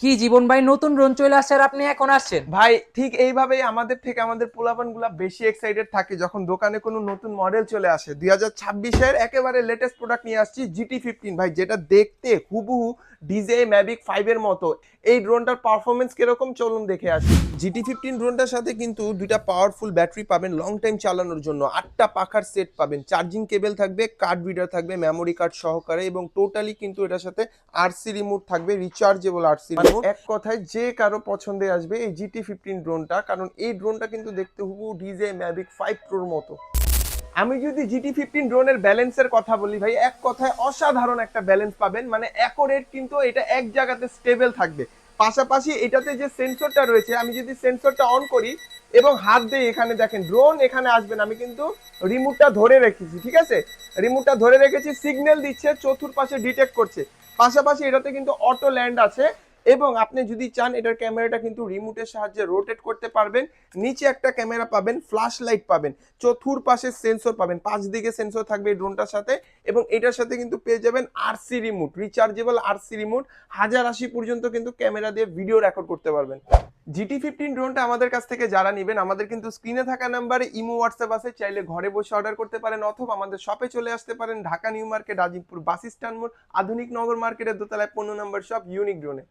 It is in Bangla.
কি জীবন ভাই, নতুন ড্রোন চলে আসছে আর আপনি এখন আসছেন? ভাই ঠিক এইভাবেই আমাদের থেকে আমাদের পোলাপানগুলা বেশি এক্সাইটেড থাকে যখন দোকানে কোনো নতুন মডেল চলে আসে। 2026-এর একেবারে লেটেস্ট প্রোডাক্ট নিয়ে আসছি GT15 ভাই, যেটা দেখতে হুবহু DJI Mavic 5 এর মতো। এই ড্রোনটার পারফরমেন্স কিরকম চলুন দেখে আসি। GT15 ড্রোনটার সাথে কিন্তু দুইটা পাওয়ারফুল ব্যাটারি পাবেন লং টাইম চালানোর জন্য, 8টা পাখার সেট পাবেন, চার্জিং কেবল থাকবে, কার্ড রিডার থাকবে মেমোরি কার্ড সহকারে, এবং টোটালি কিন্তু এটার সাথে আরসি রিমোট থাকবে, রিচার্জেবল আরসি রিমোট। এক কথায় যে কারো পছন্দে আসবে এই GT15 ড্রোনটা, কারণ এই ড্রোনটা কিন্তু দেখতে হুবহু DJI Mavic 5 Proর মতো। আমি যদি GT15 ড্রোনের ব্যালেন্সের কথা বলি ভাই, এক কথায় অসাধারণ একটা ব্যালেন্স পাবেন, মানে অ্যাকোরেট, কিন্তু এটা এক জায়গাতে স্টেবল থাকবে। পাশাপাশি এটাতে যে সেন্সরটা রয়েছে, আমি যদি সেন্সরটা অন করি এবং হাত দিয়ে এখানে দেখেন ড্রোন এখানে আসবেন, আমি কিন্তু রিমোটটা ধরে রেখেছি, ঠিক আছে, রিমোটটা ধরে রেখেছি, সিগন্যাল দিচ্ছে, চতুর্পাশে ডিটেক্ট করছে। পাশাপাশি এটাতে কিন্তু অটো ল্যান্ড আছে, এবং আপনি যদি চান এটার ক্যামেরাটা কিন্তু রিমোটের সাহায্যে রোটেট করতে পারবেন। নিচে একটা ক্যামেরা পাবেন, ফ্ল্যাশ লাইট পাবেন, চতুর্পাশে সেন্সর পাবেন, 5 দিকে সেন্সর থাকবে এই ড্রোনটার সাথে। এবং এটার সাথে কিন্তু পেয়ে যাবেন RC remote, rechargeable RC remote, 1080 পর্যন্ত কিন্তু ক্যামেরা দিয়ে ভিডিও রেকর্ড করতে পারবেন। GT15 ড্রোনটা আমাদের কাছ থেকে যারা নেবেন, আমাদের কিন্তু স্ক্রিনে থাকা নাম্বারে ইমো হোয়াটসঅ্যাপ আছে, চাইলে ঘরে বসে অর্ডার করতে পারেন, অথবা আমাদের শপে চলে আসতে পারেন, Dhaka new market, Azimpur bus stand মোড়, আধুনিক নগর মার্কেটের দোতলায় 15 নম্বর শপ, ইউনিক ড্রোনে।